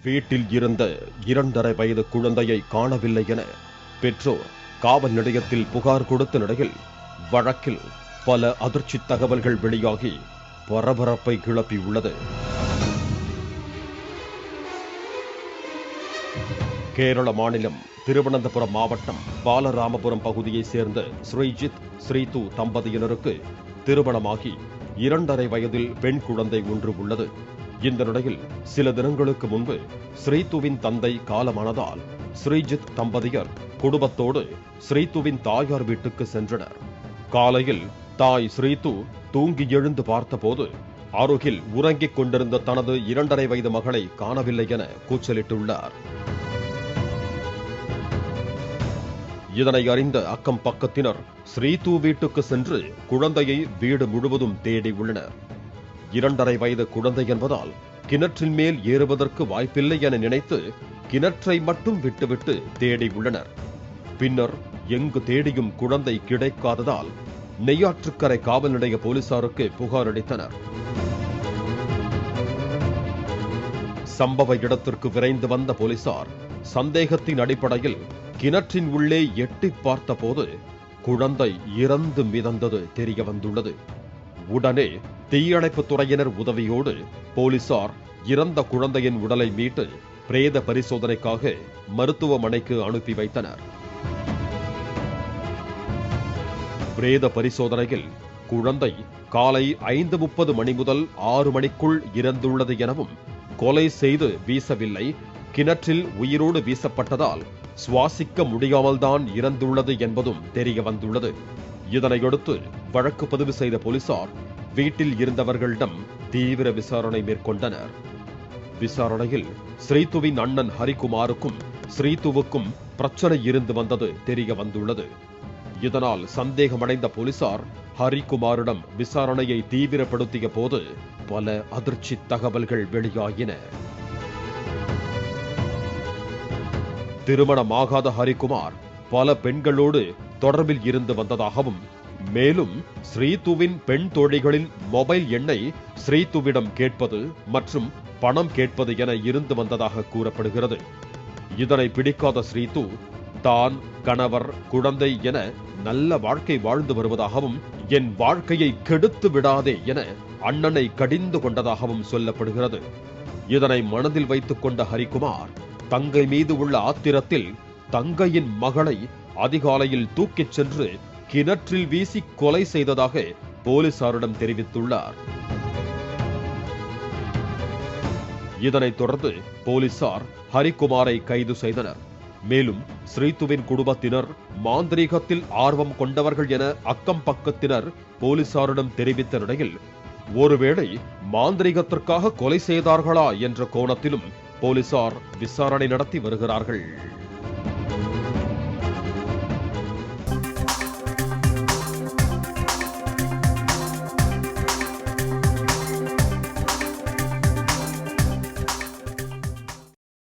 வீட்டில் இருந்த 2.5 வயது குழந்தையை காணவில்லை என பெற்றோர் காவல் நிலையத்தில் புகார் கொடுத்த நிலையில் வழக்கில் பல அதிர்ச்சி தகவல்கள் வெளியாகி பரபரப்பை கிளப்பியுள்ளது. கேரள மாநிலம் திருவனந்தபுரம் மாவட்டம் பாலராமபுரம் பகுதியைச் சேர்ந்த ஸ்ரீஜித் ஸ்ரீது தம்பதியினருக்கு திருமணமாகி 2.5 வயதில் பெண் குழந்தை ஒன்று உள்ளது. இந்த நிலையில் சில தினங்களுக்கு முன்பு ஸ்ரீதுவின் தந்தை காலமானதால் ஸ்ரீஜித் தம்பதியர் குடும்பத்தோடு ஸ்ரீதுவின் தாயார் வீட்டுக்கு சென்றனர். காலையில் தாய் ஸ்ரீது தூங்கி எழுந்து பார்த்தபோது அருகில் உறங்கிக் கொண்டிருந்த தனது 2.5 வயது மகளை காணவில்லை என கூச்சலிட்டுள்ளார். இதனை அறிந்த அக்கம் பக்கத்தினர் ஸ்ரீது வீட்டுக்கு சென்று குழந்தையை வீடு முழுவதும் தேடி உள்ளனர். 2.5 வயது குழந்தை என்பதால் கிணற்றின் மேல் ஏறுவதற்கு வாய்ப்பில்லை என நினைத்து கிணற்றை மட்டும் விட்டுவிட்டு தேடி உள்ளனர். பின்னர் எங்கு தேடியும் குழந்தை கிடைக்காததால் நெய்யாற்றுக்கரை காவல் நிலைய போலீசாருக்கு புகார் அளித்தனர். சம்பவ இடத்திற்கு விரைந்து வந்த போலீசார் சந்தேகத்தின் அடிப்படையில் கிணற்றின் உள்ளே எட்டி பார்த்தபோது குழந்தை இறந்து மிதந்தது தெரிய வந்துள்ளது. உடனே தீயணைப்பு துறையினர் உதவியோடு போலீசார் இறந்த குழந்தையின் உடலை மீட்டு பிரேத பரிசோதனைக்காக மருத்துவமனைக்கு அனுப்பி வைத்தனர். பிரேத பரிசோதனையில் குழந்தை காலை 5:30 மணி முதல் 6 மணிக்குள் இறந்துள்ளது எனவும் கொலை செய்து வீசவில்லை, கிணற்றில் உயிரோடு வீசப்பட்டதால் சுவாசிக்க முடியாமல் தான் இறந்துள்ளது என்பதும் தெரிய வந்துள்ளது. இதனையடுத்து வழக்கு பதிவு செய்த போலீசார் வீட்டில் இருந்தவர்களிடம் தீவிர விசாரணை மேற்கொண்டனர். விசாரணையில் ஸ்ரீதுவின் அண்ணன் ஹரிகுமாருக்கும் ஸ்ரீதுவுக்கும் பிரச்சனை இருந்து வந்தது தெரிய வந்துள்ளது. இதனால் சந்தேகமடைந்த போலீசார் ஹரிகுமாரிடம் விசாரணையை தீவிரப்படுத்திய போது பல அதிர்ச்சி தகவல்கள் வெளியாகின. திருமணமாகாத ஹரிகுமார் பல பெண்களோடு தொடர்பில் இருந்து வந்ததாகவும், மேலும் ஸ்ரீதுவின் பெண் தோழிகளின் மொபைல் எண்ணை ஸ்ரீதுவிடம் கேட்பது மற்றும் பணம் கேட்பது என இருந்து வந்ததாக கூறப்படுகிறது. இதனை பிடிக்காத ஸ்ரீது தான் கணவர், குழந்தை என நல்ல வாழ்க்கை வாழ்ந்து வருவதாகவும், என் வாழ்க்கையை கெடுத்து விடாதே என அண்ணனை கடிந்து கொண்டதாகவும் சொல்லப்படுகிறது. இதனை மனதில் வைத்துக் கொண்ட ஹரிகுமார் தங்கை மீது உள்ள ஆத்திரத்தில் தங்கையின் மகளை அதிகாலையில் தூக்கிச் சென்று கிணற்றில் வீசி கொலை செய்ததாக போலீசாரிடம் தெரிவித்துள்ளார். இதனைத் தொடர்ந்து போலீசார் ஹரிகுமாரை கைது செய்தனர். மேலும் ஸ்ரீதுவின் குடும்பத்தினர் மாந்திரீகத்தில் ஆர்வம் கொண்டவர்கள் என அக்கம் பக்கத்தினர் போலீசாரிடம் தெரிவித்த நிலையில் ஒருவேளை மாந்திரீகத்திற்காக கொலை செய்தார்களா என்ற கோணத்திலும் போலீசார் விசாரணை நடத்தி வருகிறார்கள்.